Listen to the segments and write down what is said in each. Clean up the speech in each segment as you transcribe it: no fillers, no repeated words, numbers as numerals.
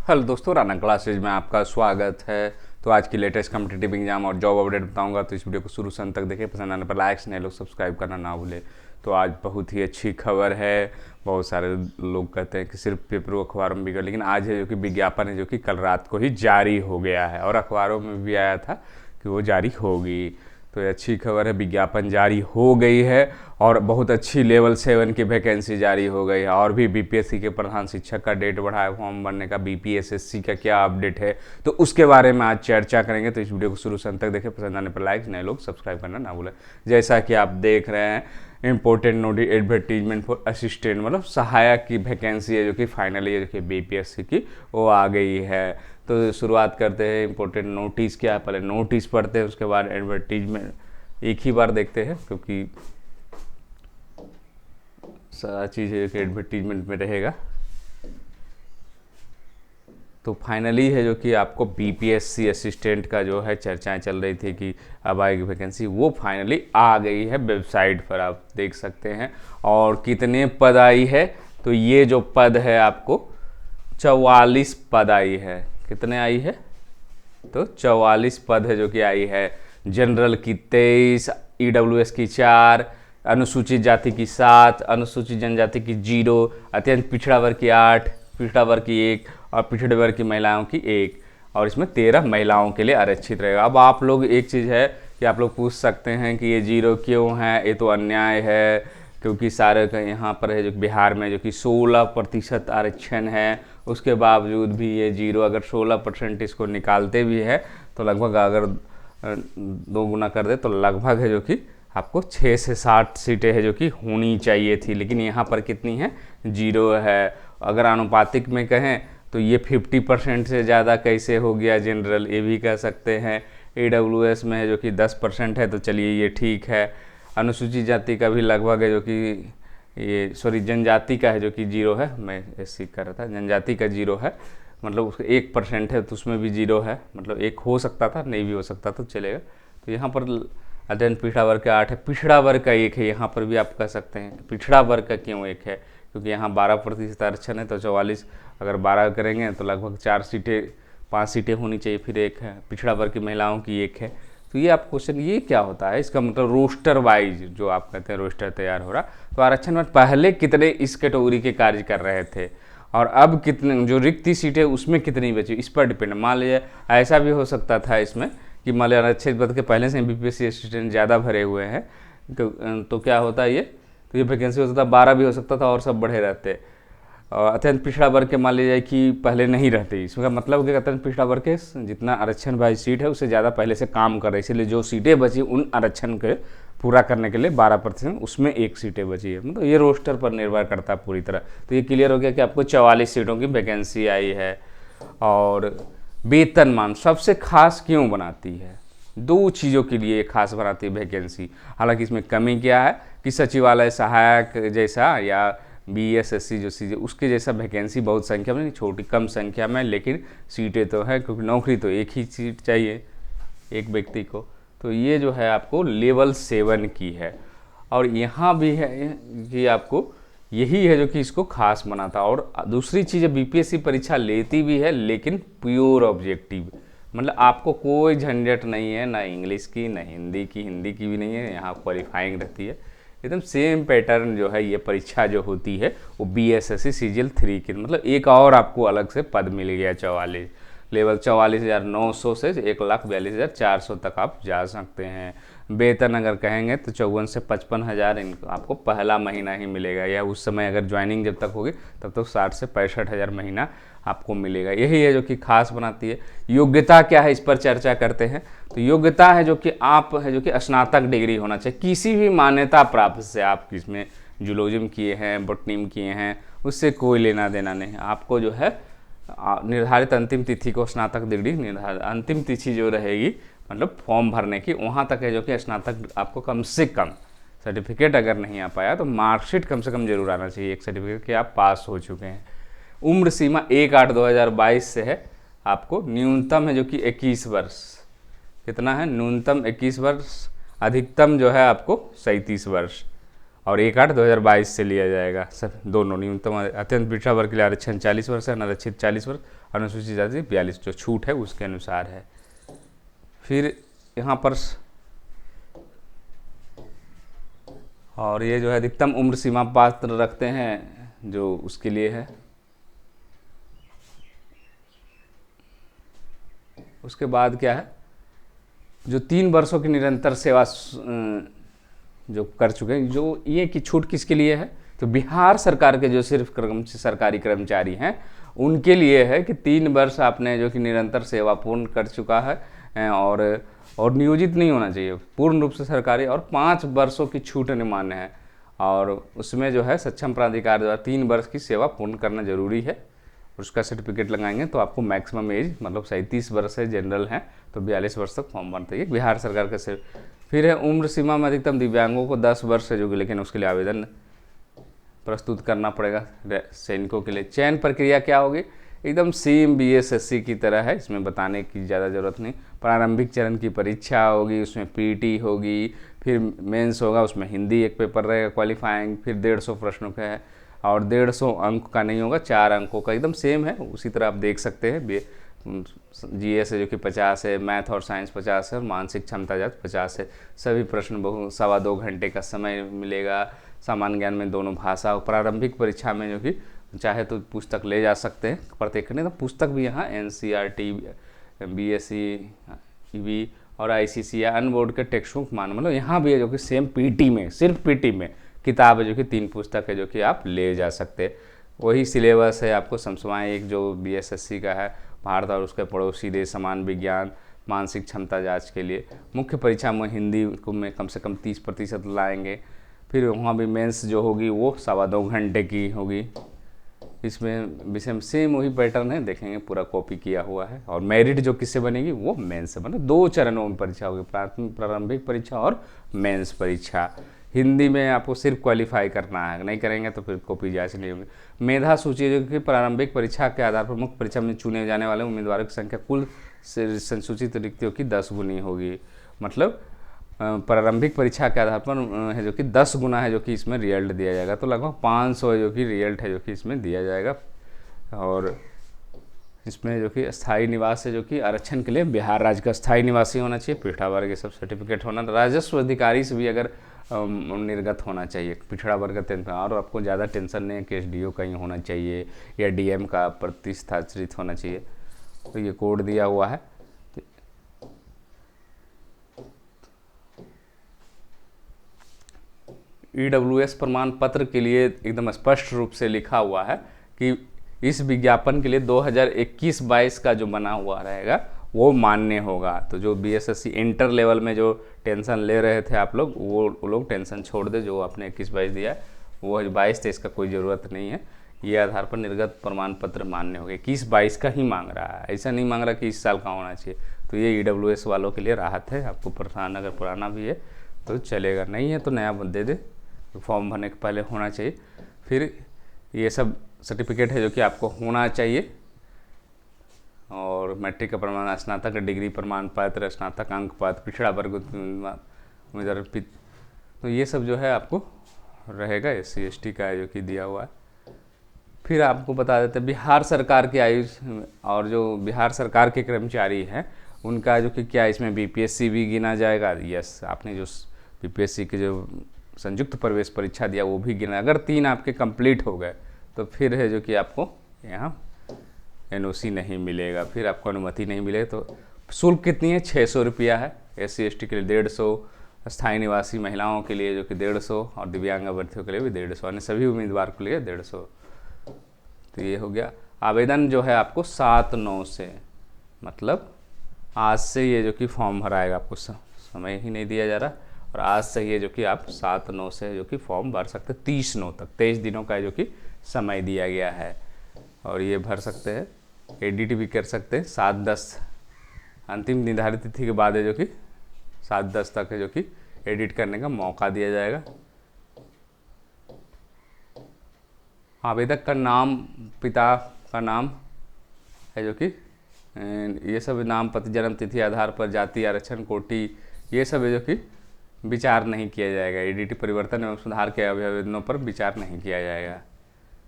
Hello दोस्तों, Rana classes में आपका स्वागत है। तो आज की लेटेस्ट कॉम्पिटिटिव एग्जाम और जॉब अपडेट बताऊंगा, तो इस वीडियो को शुरू से अंत तक देखें। पसंद आने पर लाइक्स नहीं लोग सब्सक्राइब करना ना भूले। तो आज बहुत ही अच्छी खबर है। बहुत सारे लोग कहते हैं कि सिर्फ पेपरों अखबारों में बिका, लेकिन आज है जो कि विज्ञापन है जो कि कल रात को ही जारी हो गया है और अखबारों में भी आया था कि वो जारी होगी। तो ये अच्छी खबर है, विज्ञापन जारी हो गई है और बहुत अच्छी लेवल 7 की वैकेंसी जारी हो गई है। और भी बीपीएससी के प्रधान शिक्षक का डेट बढ़ा है फॉर्म भरने का। बीपीएसएससी का क्या अपडेट है, तो उसके बारे में आज चर्चा करेंगे। तो इस वीडियो को शुरू से अंत तक देखें। पसंद आने पर लाइक, नए लोग सब्सक्राइब करना ना भूलें। जैसा कि आप देख रहे हैं, important notice advertisement for assistant, मतलब सहायक की वैकेंसी है जो कि फाइनली है जो कि बीपीएससी की वो आ गई है। तो शुरुआत करते हैं। इंपॉर्टेंट नोटिस क्या है, पहले नोटिस पढ़ते हैं, उसके बाद एडवर्टीजमेंट एक ही बार देखते हैं क्योंकि सारा चीज़ एडवर्टीजमेंट में रहेगा। तो फाइनली है जो कि आपको बीपीएससी असिस्टेंट का जो है चर्चाएं चल रही थी कि अब आएगी वैकेंसी, वो फाइनली आ गई है। वेबसाइट पर आप देख सकते हैं। और कितने पद आई है, तो ये जो पद है आपको 44 पद आई है। कितने आई है, तो 44 पद है जो कि आई है। जनरल की 23, ईडब्ल्यूएस की 4, अनुसूचित जाति की 7, अनुसूचित जनजाति की 0, अत्यंत पिछड़ा वर्ग की 8, पिछड़ा वर्ग की 1 और पिछड़े वर्ग की महिलाओं की 1। और इसमें 13 महिलाओं के लिए आरक्षित रहेगा। अब आप लोग एक चीज़ है कि आप लोग पूछ सकते हैं कि ये 0 क्यों है, ये तो अन्याय है, क्योंकि सारे का यहाँ पर है जो बिहार में जो कि 16% आरक्षण है, उसके बावजूद भी ये 0। अगर 16% इसको निकालते भी है तो लगभग अगर 2 गुना कर दे तो लगभग है जो कि आपको 6 से 7 सीटें है जो कि होनी चाहिए थी, लेकिन यहाँ पर कितनी है, 0 है। अगर आनुपातिक में कहें तो ये 50% से ज़्यादा कैसे हो गया जनरल, ये भी कह सकते हैं। ईडब्ल्यूएस में है जो कि 10% है, तो चलिए ये ठीक है। अनुसूचित जाति का भी लगभग है जो कि ये जनजाति का है जो कि 0 है। मैं ऐसे कर रहा था, जनजाति का 0 है, मतलब उसका 1% है तो उसमें भी 0 है, मतलब 1 हो सकता था, नहीं भी हो सकता तो चलेगा। तो यहाँ पर अत्यंत पिछड़ा वर्ग का 8 है, पिछड़ा वर्ग का 1 है। यहाँ पर भी आप कह सकते हैं पिछड़ा वर्ग का क्यों 1 है, क्योंकि यहाँ 12% आरक्षण है, तो 44 अगर 12 करेंगे तो लगभग 5 सीटें होनी चाहिए, फिर 1 है। पिछड़ा वर्ग की महिलाओं की 1 है। तो ये आप क्वेश्चन, ये क्या होता है, इसका मतलब रोस्टर वाइज जो आप कहते हैं रोस्टर तैयार हो रहा। तो आरक्षण में पहले कितने इस कैटेगरी के कार्य कर रहे थे और अब कितने, जो रिक्ति सीटें उसमें कितनी बची, इस पर डिपेंड। मान लीजिए ऐसा भी हो सकता था इसमें कि मान लीजिए आरक्षित पद के पहले से बीपीएससी असिस्टेंट ज़्यादा भरे हुए हैं, तो क्या होता है ये, तो ये वैकेंसी हो सकता है 12 भी हो सकता था और सब बढ़े रहते। और अत्यंत पिछड़ा वर्ग के मान लीजिए कि पहले नहीं रहते, इसका मतलब कि अत्यंत पिछड़ा वर्ग के जितना आरक्षण वाइज सीट है उससे ज़्यादा पहले से काम कर रहे, इसलिए जो सीटें बची उन आरक्षण के पूरा करने के लिए 12%, उसमें 1 सीटें बची है। मतलब ये रोस्टर पर निर्भर करता है पूरी तरह। तो ये क्लियर हो गया कि आपको 44 सीटों की वैकेंसी आई है। और वेतनमान सबसे खास क्यों बनाती है, 2 चीज़ों के लिए खास बनाती है वैकेंसी। हालांकि इसमें कमी क्या है कि सचिवालय सहायक जैसा या बीएसएससी जो सीजे उसके जैसा वैकेंसी बहुत संख्या में नहीं, छोटी कम संख्या में, लेकिन सीटें तो है, क्योंकि नौकरी तो एक ही सीट चाहिए एक व्यक्ति को। तो ये जो है आपको लेवल 7 की है। और यहाँ भी है कि आपको यही है जो कि इसको खास बनाता। और दूसरी चीज़, बीपीएससी परीक्षा लेती भी है लेकिन प्योर ऑब्जेक्टिव, मतलब आपको कोई झंझट नहीं है, ना इंग्लिश की ना हिंदी की भी नहीं है, यहाँ क्वालिफाइंग रहती है। एकदम सेम पैटर्न जो है ये परीक्षा जो होती है वो बीएसएससी सीजीएल 3 की, मतलब एक और आपको अलग से पद मिल गया 44, लेवल 44,900 से 1,42,400 तक आप जा सकते हैं। वेतन अगर कहेंगे तो 54 से 55,000 इनको आपको पहला महीना ही मिलेगा, या उस समय अगर ज्वाइनिंग जब तक होगी तब तो 60 से 65,000 महीना आपको मिलेगा। यही है जो कि खास बनाती है। योग्यता क्या है, इस पर चर्चा करते हैं। तो योग्यता है जो कि आप है जो कि स्नातक डिग्री होना चाहिए, किसी भी मान्यता प्राप्त से। आप इसमें जूलॉजी किए हैं, बॉटनी किए हैं, उससे कोई लेना देना नहीं। आपको जो है निर्धारित अंतिम तिथि को स्नातक डिग्री, निर्धारित अंतिम तिथि जो रहेगी मतलब फॉर्म भरने की, वहाँ तक है जो कि स्नातक आपको कम से कम, सर्टिफिकेट अगर नहीं आ पाया तो मार्कशीट कम से कम जरूर आना चाहिए, एक सर्टिफिकेट कि आप पास हो चुके हैं। उम्र सीमा 1/8/2022 से है। आपको न्यूनतम है जो कि 21 वर्ष, कितना है, न्यूनतम 21 वर्ष, अधिकतम जो है आपको 37 वर्ष। और 1/8/2022 से लिया जाएगा। सब दोनों न्यूनतम अत्यंत पिछड़ा वर्ग के लिए आरक्षण 40 वर्ष है, अनारक्षित 40 वर्ष, अनुसूचित जाति 42, जो छूट है उसके अनुसार है। फिर यहाँ पर और ये जो है अधिकतम उम्र सीमा पात्र रखते हैं जो उसके लिए है। उसके बाद क्या है, जो 3 वर्षों की निरंतर सेवा जो कर चुके हैं, जो ये की छूट किसके लिए है, तो बिहार सरकार के जो सिर्फ सरकारी कर्मचारी हैं उनके लिए है कि 3 वर्ष आपने जो कि निरंतर सेवा पूर्ण कर चुका है और नियोजित नहीं होना चाहिए, पूर्ण रूप से सरकारी, और 5 वर्षों की छूट मान्य है। और उसमें जो है सक्षम प्राधिकार द्वारा 3 वर्ष की सेवा पूर्ण करना जरूरी है, उसका सर्टिफिकेट लगाएंगे तो आपको मैक्सिमम एज मतलब 37 वर्ष है, जनरल हैं तो 42 वर्ष तक फॉर्म बनता है, बिहार सरकार का सिर्फ। फिर है उम्र सीमा में अधिकतम दिव्यांगों को 10 वर्ष है जो कि, लेकिन उसके लिए आवेदन प्रस्तुत करना पड़ेगा सैनिकों के लिए। चयन प्रक्रिया क्या होगी, एकदम सेम बीएसएससी की तरह है, इसमें बताने की ज़्यादा ज़रूरत नहीं। प्रारंभिक चरण की परीक्षा होगी, उसमें पीटी होगी, फिर मेंस होगा, उसमें हिंदी एक पेपर रहेगा क्वालिफाइंग, फिर 150 प्रश्नों का है और 150 अंक का नहीं होगा, 4 अंकों का, एकदम सेम है। उसी तरह आप देख सकते हैं जीएस है जो कि 50 है, मैथ और साइंस 50 है और मानसिक क्षमता जांच 50 है। सभी प्रश्न 2.25 घंटे का समय मिलेगा। सामान्य ज्ञान में दोनों भाषा और प्रारंभिक परीक्षा में जो कि चाहे तो पुस्तक ले जा सकते हैं प्रत्येक करने, तो पुस्तक भी यहाँ एनसीईआरटी, बीएसई, ईवी और आईसीसी या अन्य बोर्ड के टेक्स्ट बुक मतलब यहाँ भी है जो कि सेम पीटी में, सिर्फ पीटी में किताब है जो कि 3 पुस्तक है जो कि आप ले जा सकते हैं। वही सिलेबस है आपको समसमाएं एक जो बीएसएससी का है, भारत और उसके पड़ोसी देश, समान विज्ञान, मानसिक क्षमता जांच के लिए। मुख्य परीक्षा में हिंदी को में कम से कम 30% लाएंगे। फिर वहाँ भी मेंस जो होगी वो 2.25 घंटे की होगी। इसमें विषय सेम वही पैटर्न है, देखेंगे पूरा कॉपी किया हुआ है। और मेरिट जो किससे बनेगी वो मेंस से बने। 2 चरणों में परीक्षा होगी, प्रारंभिक परीक्षा और मेंस परीक्षा। हिंदी में आपको सिर्फ क्वालिफाई करना है, नहीं करेंगे तो फिर कॉपी जांच नहीं होगी। मेधा सूची जो कि प्रारंभिक परीक्षा के आधार पर मुख्य परीक्षा में चुने जाने वाले उम्मीदवारों की संख्या कुल संसूचित रिक्तियों की 10 गुनी होगी। मतलब प्रारंभिक परीक्षा के आधार पर है जो कि 10 गुना है जो कि इसमें रिजल्ट दिया जाएगा, तो लगभग 500 है जो कि रिजल्ट है जो कि इसमें दिया जाएगा। और इसमें जो कि स्थायी निवास है जो कि आरक्षण के लिए बिहार राज्य का स्थायी निवासी होना चाहिए, पिछड़ा वर्ग ये सब सर्टिफिकेट होना, राजस्व अधिकारी से भी अगर निर्गत होना चाहिए पिछड़ा वर्ग अत्यंत, और आपको ज़्यादा टेंशन नहीं है कि एसडीओ कहीं होना चाहिए या डीएम का प्रतिस्थापित होना चाहिए। तो ये कोड दिया हुआ है। ईडब्ल्यूएस प्रमाण पत्र के लिए एकदम स्पष्ट रूप से लिखा हुआ है कि इस विज्ञापन के लिए 2021-22 का जो बना हुआ रहेगा वो मान्य होगा। तो जो बीएसएससी इंटर लेवल में जो टेंशन ले रहे थे आप लोग, वो लोग टेंशन छोड़ दे। जो आपने 21-22 दिया है वो 22-23 का कोई ज़रूरत नहीं है। ये आधार पर निर्गत प्रमाण पत्र मान्य हो गए। 21-22 का ही मांग रहा है, ऐसा नहीं मांग रहा कि इस साल का होना चाहिए। तो ये ईडब्ल्यूएस वालों के लिए राहत है। आपको पुराना अगर पुराना भी है तो चलेगा, नहीं है तो नया दे दे, फॉर्म भरने के पहले होना चाहिए। फिर ये सब सर्टिफिकेट है जो कि आपको होना चाहिए। और मैट्रिक का प्रमाण, स्नातक डिग्री प्रमाण पत्र, स्नातक अंक पत्र, पिछड़ा वर्ग उम्मीदवार, तो ये सब जो है आपको रहेगा। SC ST का है जो कि दिया हुआ है। फिर आपको बता देते हैं बिहार सरकार की आयु, और जो बिहार सरकार के कर्मचारी हैं उनका जो कि क्या इसमें बीपीएससी भी गिना जाएगा। यस, आपने जो बीपीएससी के जो संयुक्त प्रवेश परीक्षा दिया वो भी गिना। अगर 3 आपके कंप्लीट हो गए तो फिर है जो कि आपको यहाँ एनओसी नहीं मिलेगा, फिर आपको अनुमति नहीं मिलेगी। तो शुल्क कितनी है, 600 रुपया है। SC ST के लिए 150, स्थायी निवासी महिलाओं के लिए जो कि 150 और दिव्यांग अभ्यर्थियों के लिए भी 150, अन्य सभी उम्मीदवार के लिए 150। तो ये हो गया। आवेदन जो है आपको 7/9 से, मतलब आज से ये जो कि फॉर्म भराएगा, आपको समय ही नहीं दिया जा रहा, और आज से ये जो कि आप 7/9 से जो कि फॉर्म भर सकते हैं। 30/9 तक 23 दिनों का जो कि समय दिया गया है, और ये भर सकते हैं। एडिट भी कर सकते हैं 7/10, अंतिम निर्धारित तिथि के बाद है जो कि 7/10 तक है जो कि एडिट करने का मौका दिया जाएगा। आवेदक का नाम, पिता का नाम है जो कि ये सब नाम, पति, जन्म तिथि, आधार पर जाति, आरक्षण, कोटि, ये सब है जो कि विचार नहीं किया जाएगा। एडिटिव परिवर्तन एवं सुधार के आवेदनों पर विचार नहीं किया जाएगा।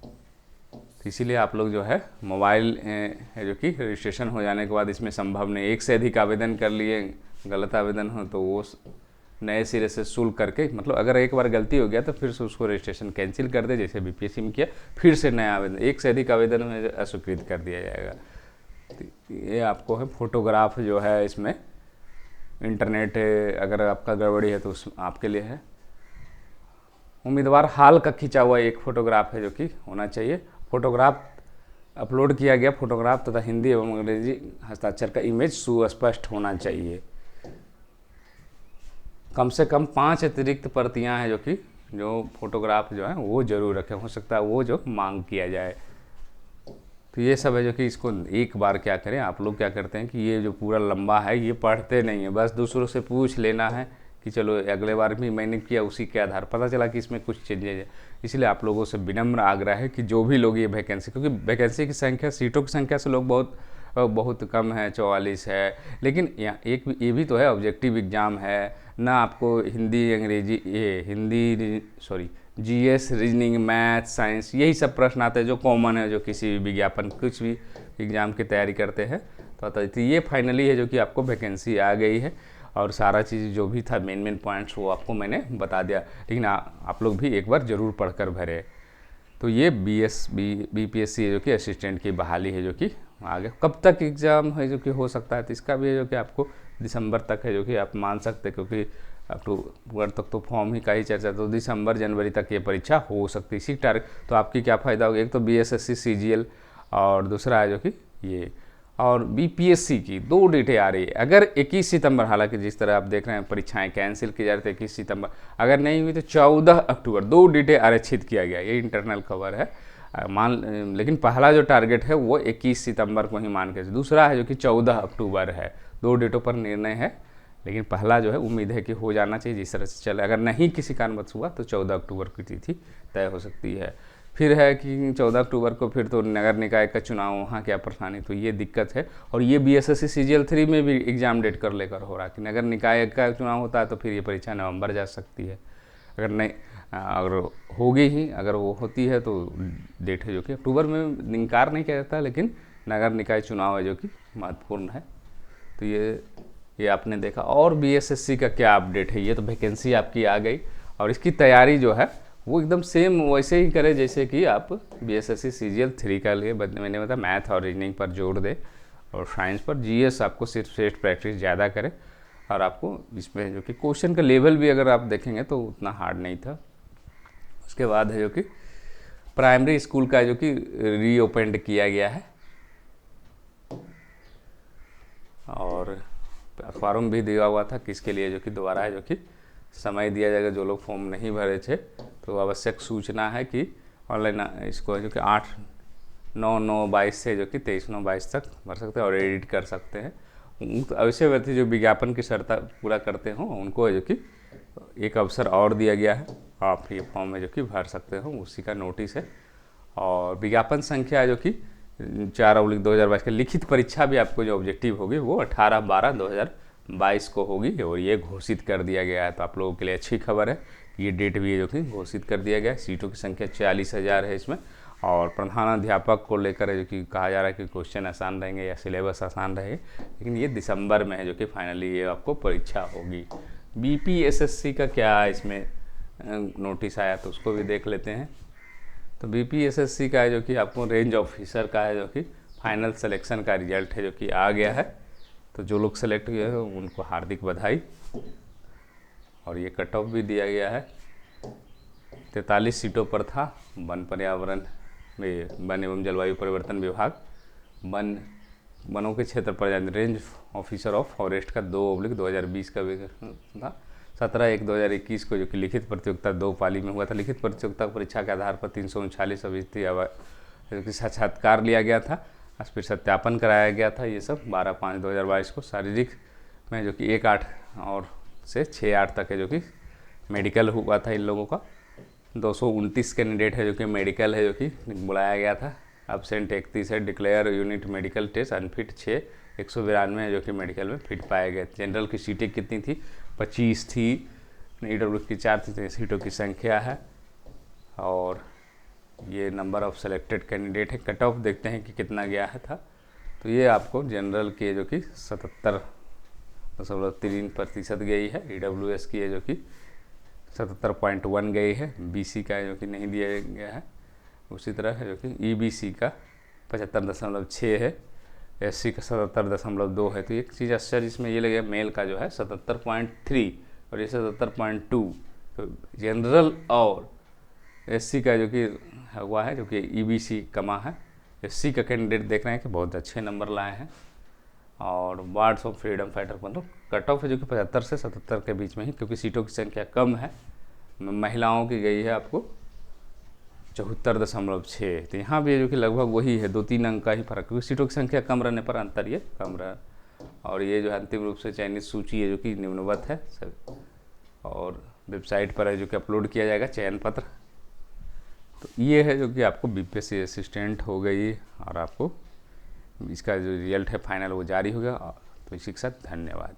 तो इसीलिए आप लोग जो है मोबाइल है जो कि रजिस्ट्रेशन हो जाने के बाद इसमें संभव नहीं, एक से अधिक आवेदन कर लिए, गलत आवेदन हो तो वो नए सिरे से शुल्क करके, मतलब अगर एक बार गलती हो गया तो फिर से उसको रजिस्ट्रेशन कैंसिल कर दे, जैसे बीपीएससी में किया, फिर से नया आवेदन, एक से अधिक आवेदन में अस्वीकृत कर दिया जाएगा। तो ये आपको है फोटोग्राफ जो है इसमें इंटरनेट अगर आपका गड़बड़ी है तो उस आपके लिए है। उम्मीदवार हाल का खींचा हुआ एक फोटोग्राफ है जो कि होना चाहिए। फोटोग्राफ अपलोड किया गया फोटोग्राफ तथा हिंदी एवं अंग्रेजी हस्ताक्षर का इमेज सुस्पष्ट होना चाहिए। कम से कम 5 अतिरिक्त प्रतियां हैं जो कि जो फोटोग्राफ जो है वो जरूर रखें, हो सकता है वो जो मांग किया जाए। तो ये सब है जो कि इसको एक बार क्या करें, आप लोग क्या करते हैं कि ये जो पूरा लंबा है ये पढ़ते नहीं है, बस दूसरों से पूछ लेना है कि चलो अगले बार भी मैंने किया उसी के आधार पता चला कि इसमें कुछ चेंजेज है। इसलिए आप लोगों से विनम्र आग्रह है कि जो भी लोग ये वैकेंसी, क्योंकि वैकेंसी की संख्या, सीटों की संख्या से लोग बहुत कम है, 44 है, लेकिन यहाँ एक ये भी तो है ऑब्जेक्टिव एग्ज़ाम है ना, आपको हिंदी अंग्रेजी जीएस, रीजनिंग, मैथ, साइंस, यही सब प्रश्न आते हैं जो कॉमन है, जो किसी भी विज्ञापन कुछ भी एग्ज़ाम की तैयारी करते हैं तो ये फाइनली है जो कि आपको वैकेंसी आ गई है। और सारा चीज़ जो भी था मेन पॉइंट्स वो आपको मैंने बता दिया, लेकिन आप लोग भी एक बार ज़रूर पढ़कर भरे। तो ये बीपीएससी है जो कि असिस्टेंट की बहाली है जो कि आगे कब तक एग्ज़ाम है जो कि हो सकता है, तो इसका भी है जो कि आपको दिसंबर तक है जो कि आप मान सकते हैं, क्योंकि अक्टूबर तक तो फॉर्म ही का ही चर्चा, तो दिसंबर जनवरी तक ये परीक्षा हो सकती है। इसी टारगेट तो आपकी क्या फ़ायदा होगा, एक तो बीएसएससी सीजीएल और दूसरा है जो कि ये, और बीपीएससी की 2 डेटें आ रही है। अगर 21 सितंबर, हालांकि जिस तरह आप देख रहे हैं परीक्षाएं कैंसिल की जा रही थी 21 सितंबर, अगर नहीं हुई तो 14 अक्टूबर 2 डेटें आरक्षित किया गया, ये इंटरनल खबर है लेकिन पहला जो टारगेट है वो 21 सितंबर को ही मान के, दूसरा है जो कि 14 अक्टूबर है। 2 डेटों पर निर्णय है, लेकिन पहला जो है उम्मीद है कि हो जाना चाहिए जिस तरह से चले। अगर नहीं किसी कारणवश हुआ तो 14 अक्टूबर की तिथि तय हो सकती है। फिर है कि 14 अक्टूबर को फिर तो नगर निकाय का चुनाव, वहाँ क्या परेशानी, तो ये दिक्कत है। और ये बीएसएससी सीजीएल 3 में भी एग्ज़ाम डेट कर लेकर हो रहा है कि नगर निकाय का चुनाव होता है तो फिर ये परीक्षा नवंबर जा सकती है। अगर नहीं, अगर होगी ही, अगर वो होती है तो डेट है जो कि अक्टूबर में इनकार नहीं किया जाता, लेकिन नगर निकाय चुनाव है जो कि महत्वपूर्ण है। तो ये आपने देखा। और बीएसएससी का क्या अपडेट है, ये तो वैकेंसी आपकी आ गई और इसकी तैयारी जो है वो एकदम सेम वैसे ही करें जैसे कि आप बीएसएससी सीजीएल 3 का लिए मैंने बताया, मैथ और रीजनिंग पर जोड़ दे और साइंस पर, जीएस आपको सिर्फ टेस्ट प्रैक्टिस ज़्यादा करें। और आपको इसमें जो कि क्वेश्चन का लेवल भी अगर आप देखेंगे तो उतना हार्ड नहीं था। उसके बाद है जो कि प्राइमरी स्कूल का जो कि रीओपेंड किया गया है और अखबारों में भी दिया हुआ था किसके लिए, जो कि दोबारा है जो कि समय दिया जाएगा। जो लोग फॉर्म नहीं भरे थे तो आवश्यक सूचना है कि ऑनलाइन इसको जो कि 8/9/22 से जो कि 23/9/22 तक भर सकते हैं और एडिट कर सकते हैं। अवश्य व्यक्ति जो विज्ञापन की शर्त पूरा करते हों उनको है जो कि एक अवसर और दिया गया है, आप ये फॉर्म में जो कि भर सकते हो, उसी का नोटिस है। और विज्ञापन संख्या जो कि 4/2022 की लिखित परीक्षा भी आपको जो ऑब्जेक्टिव होगी वो 18/12/2022 को होगी और ये घोषित कर दिया गया है। तो आप लोगों के लिए अच्छी खबर है, ये डेट भी है जो कि घोषित कर दिया गया है। सीटों की संख्या 40,000 है इसमें और प्रधानाध्यापक को लेकर है जो कि कहा जा रहा है कि क्वेश्चन आसान रहेंगे या सिलेबस आसान रहेगा, लेकिन ये दिसंबर में है जो कि फाइनली ये आपको परीक्षा होगी। बीपीएसएससी का क्या इसमें नोटिस आया तो उसको भी देख लेते हैं। तो बीपीएसएससी का है जो कि आपको रेंज ऑफिसर का है जो कि फाइनल सिलेक्शन का रिजल्ट है जो कि आ गया है। तो जो लोग सेलेक्ट हुए हैं उनको हार्दिक बधाई। और ये कट ऑफ भी दिया गया है, 43 सीटों पर था। वन पर्यावरण में वन एवं जलवायु परिवर्तन विभाग, वनों के क्षेत्र पर रेंज ऑफिसर ऑफ फॉरेस्ट का 2/2020 का था। 17/1/2021 को जो कि लिखित प्रतियोगिता 2 पाली में हुआ था। लिखित प्रतियोगिता परीक्षा के आधार पर 339 अभ्यर्थी साक्षात्कार लिया गया था, फिर सत्यापन कराया गया था। ये सब 12/5/2022 को। शारीरिक में जो कि 1/8 और से 6/8 तक है जो कि मेडिकल हुआ था इन लोगों का। 229 कैंडिडेट है जो कि मेडिकल है जो कि बुलाया गया था। एब्सेंट 31 है। Declare unit medical test unfit 6, 192 है जो कि मेडिकल में फिट पाए गए। जनरल की सीटें कितनी थी, 25 थी। EW की 4 सीटों की संख्या है और ये नंबर ऑफ सेलेक्टेड कैंडिडेट है। कट ऑफ देखते हैं कि कितना गया है था, तो ये आपको जनरल की है जो कि 77.3% गई है। EWS की है जो कि 77.1 गई है। BC का है जो कि नहीं दिया गया है। उसी तरह है जो कि EBC का 75.6 है। SC का 77.2 है। तो एक चीज़ आश्चर्य इसमें ये लगे, मेल का जो है 77.3 और ये 77.2। तो जनरल और SC का जो कि हुआ है जो कि EBC कमा है। SC का कैंडिडेट देख रहे हैं कि बहुत अच्छे नंबर लाए हैं। और वार्ड्स ऑफ फ्रीडम फाइटर मतलब कट ऑफ है जो कि 75 से 77 के बीच में ही, क्योंकि सीटों की संख्या कम है। महिलाओं की गई है आपको 74.6। तो यहाँ भी है जो कि लगभग वही है, 2-3 अंक का ही फर्क, क्योंकि सीटों की संख्या कम रहने पर अंतर ये कम रहा। और ये जो है अंतिम रूप से चयनित सूची है जो कि निम्नवत है सब, और वेबसाइट पर है जो कि अपलोड किया जाएगा चयन पत्र। तो ये है जो कि आपको BPSC असिस्टेंट हो गई और आपको इसका जो रिजल्ट है फाइनल वो जारी हो गया। तो इसी के साथ धन्यवाद।